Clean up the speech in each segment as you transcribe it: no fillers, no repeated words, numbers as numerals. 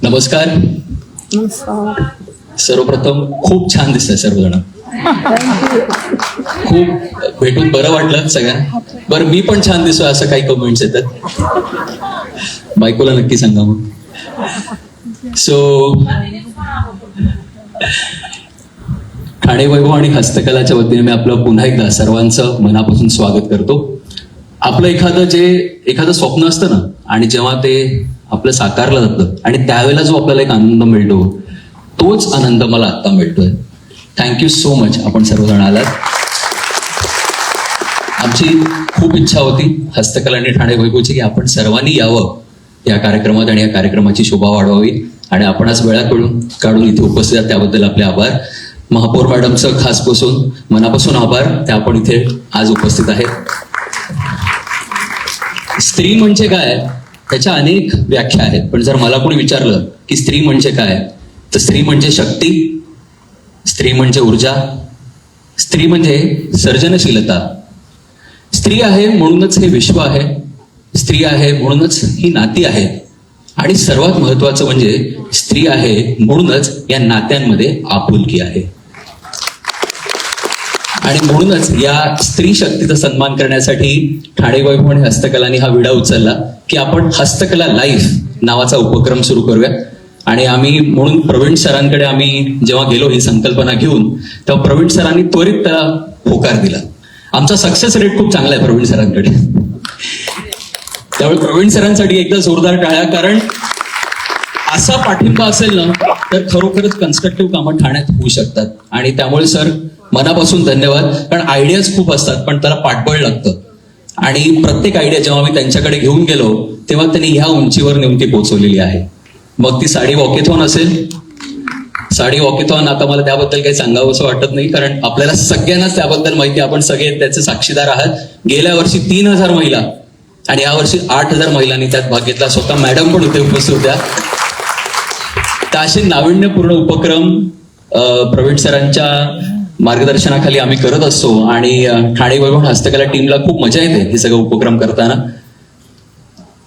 नमस्कार. सर्वप्रथम खूप छान दिसतंय सर्वजण. खूप भेटून बरं वाटलं सगळ्यांना. बरं, मी पण छान दिसतोय असं काही कमेंट्स येतात. बायकोला नक्की सांगा मग. सो ठाणे वैभव आणि हस्तकलाच्या वतीने मी आपलं पुन्हा एकदा सर्वांचं मनापासून स्वागत करतो. आपलं एखादं स्वप्न असतं ना, आणि जेव्हा ते आपलं साकारलं जातं आणि त्यावेळेला जो आपल्याला एक आनंद मिळतो, तोच आनंद मला आता मिळतोय. थँक्यू सो मच, आपण सर्वजण आलात. आमची खूप इच्छा होती हस्तकला आणि ठाणे वैभवची की आपण सर्वांनी यावं या कार्यक्रमात आणि या कार्यक्रमाची शोभा वाढवावी, आणि आपण आज वेळा काढून इथे उपस्थित आहात त्याबद्दल आपले आभार. महापौर मॅडमचं खासपासून मनापासून आभार, त्या आपण इथे आज उपस्थित आहेत. स्त्री म्हणजे काय, त्याच्या अनेक व्याख्या आहेत, पण जर मला कोणी विचारलं की स्त्री म्हणजे काय, तर स्त्री म्हणजे शक्ती, स्त्री म्हणजे ऊर्जा, स्त्री म्हणजे सर्जनशीलता. स्त्री आहे म्हणूनच हे विश्व आहे, स्त्री आहे म्हणूनच ही नाती आहे, आणि सर्वात महत्वाचं म्हणजे स्त्री आहे म्हणूनच या नात्यांमध्ये आपुलकी आहे. आणि म्हणूनच या स्त्री शक्तीचा सन्मान करण्यासाठी ठाणे वैभव आणि हस्तकलांनी हा विडा उचलला की आपण हस्तकला लाईफ नावाचा उपक्रम सुरू करूया. आणि आम्ही म्हणून प्रवीण सरांकडे आम्ही जेव्हा गेलो ही संकल्पना घेऊन, तेव्हा प्रवीण सरांनी त्वरित त्याला होकार दिला. आमचा सक्सेस रेट खूप चांगला आहे प्रवीण सरांकडे. त्यामुळे प्रवीण सरांसाठी एकदा जोरदार टाळ्या, कारण असा पाठिंबा असेल ना तर खरोखरच कन्स्ट्रक्टिव्ह कामं ठाण्यात होऊ शकतात. आणि त्यामुळे सर मनापासून धन्यवाद. कारण आयडियाज खूप असतात पण त्याला पाठबळ लागतं, आणि प्रत्येक आयडिया जेव्हा मी त्यांच्याकडे घेऊन गेलो तेव्हा त्यांनी ह्या उंचीवर नेऊन ती पोहोचवलेली आहे. मग ती साडी वॉकेथॉन असेल, साडी वॉकेथॉन, आता मला त्याबद्दल काही सांगावं असं वाटत नाही, कारण आपल्याला सगळ्यांनाच त्याबद्दल माहिती, आपण सगळे त्याचे साक्षीदार आहात. गेल्या वर्षी 3000 महिला आणि यावर्षी 8000 महिलांनी त्यात भाग घेतला. स्वतः मॅडम पण इथे उपस्थित होत्या. तर असे नाविन्यपूर्ण उपक्रम प्रवीण सरांच्या मार्गदर्शनाखाली आम्ही करत असतो, आणि ठाणे वैभव हस्तकला टीमला खूप मजा येते हे सगळं उपक्रम करताना.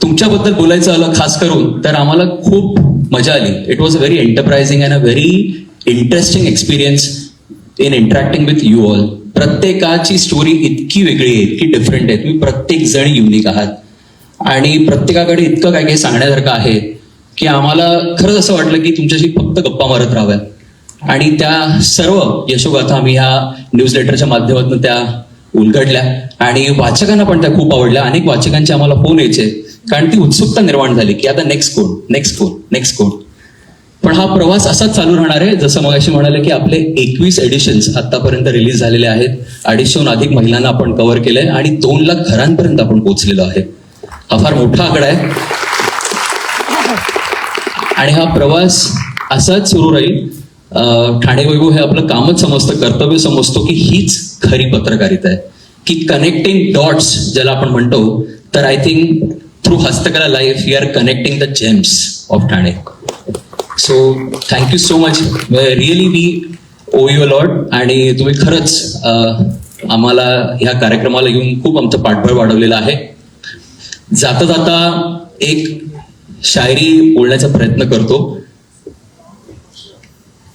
तुमच्याबद्दल बोलायचं आलं खास करून तर आम्हाला खूप मजा आली. It was a very enterprising and a very interesting experience in interacting with you all. प्रत्येकाची स्टोरी इतकी वेगळी आहे, इतकी डिफरंट आहे. तुम्ही प्रत्येक जण युनिक आहात आणि प्रत्येकाकडे इतकं काय काय सांगण्यासारखं आहे की आम्हाला खरंच असं वाटलं की तुमच्याशी फक्त गप्पा मारत राहाव्यात. आणि त्या सर्व यशोगाथा आम्ही ह्या न्यूज लेटरच्या माध्यमातून त्या उलगडल्या, आणि वाचकांना पण त्या खूप आवडल्या. अनेक वाचकांचे आम्हाला फोन यायचे, कारण ती उत्सुकता निर्माण झाली की आता नेक्स्ट कोण, नेक्स्ट कोण, नेक्स्ट कोण. पण हा प्रवास असाच चालू राहणार आहे. जसं मगाशी म्हणाले की आपले 21 एडिशन्स आतापर्यंत रिलीज झालेले आहेत. 250हून अधिक महिलांना आपण कव्हर केलंय आणि 2 लाख घरांपर्यंत आपण पोहोचलेलो आहे. हा फार मोठा आकडा आहे, आणि हा प्रवास असाच सुरू राहील. ठाणे वैभव हे आपलं कामच समजतं, कर्तव्य समजतो की हीच खरी पत्रकारिता आहे, की कनेक्टिंग डॉट्स ज्याला आपण म्हणतो. तर आय थिंक थ्रू हस्तकला life we are connecting the gems of Thane. So thank you so much. Really we owe you a lot, आणि तुम्ही खरंच आम्हाला ह्या कार्यक्रमाला घेऊन खूप आमचं पाठबळ वाढवलेलं आहे. जाता जाता एक शायरी बोलण्याचा प्रयत्न करतो.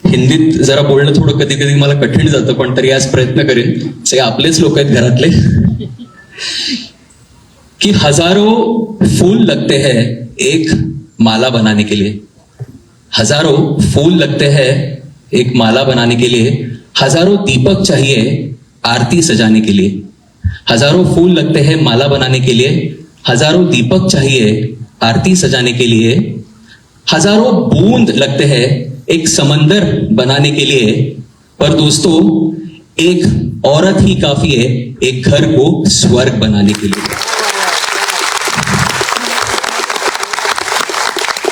हिंदीत जरा बोलणं थोडं कधी कधी मला कठीण जातं, पण तरी आज प्रयत्न करेन. सगळे आपलेच लोक आहेत घरातले. कि हजारों फूल लगते हैं एक माला बनाने के लिए, हजारों फूल लगते हैं एक माला बनाने के लिए, हजारों दीपक चाहिए आरती सजाने के लिए, हजारों फूल लगते हैं माला बनाने के लिए, हजारों दीपक चाहिए आरती सजाने के लिए, हजारों बूंद लगते हैं एक समंदर बनाने के लिए, पर दोस्तों एक औरत ही काफी है एक घर को स्वर्ग बनाने के लिए.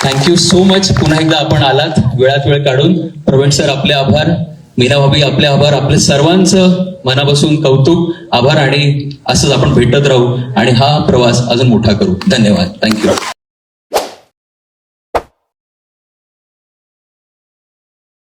Thank you so much. पुन्हा एकदा आपण आलात वेळात वेळ काढून. प्रवीण सर आपले आभार, मीना भाभी आपले आभार, आपले सर्वांचं मनापासून कौतुक, आभार. आणि असंच आपण भेटत राहू आणि हा प्रवास अजून मोठा करू. धन्यवाद. थँक्यू.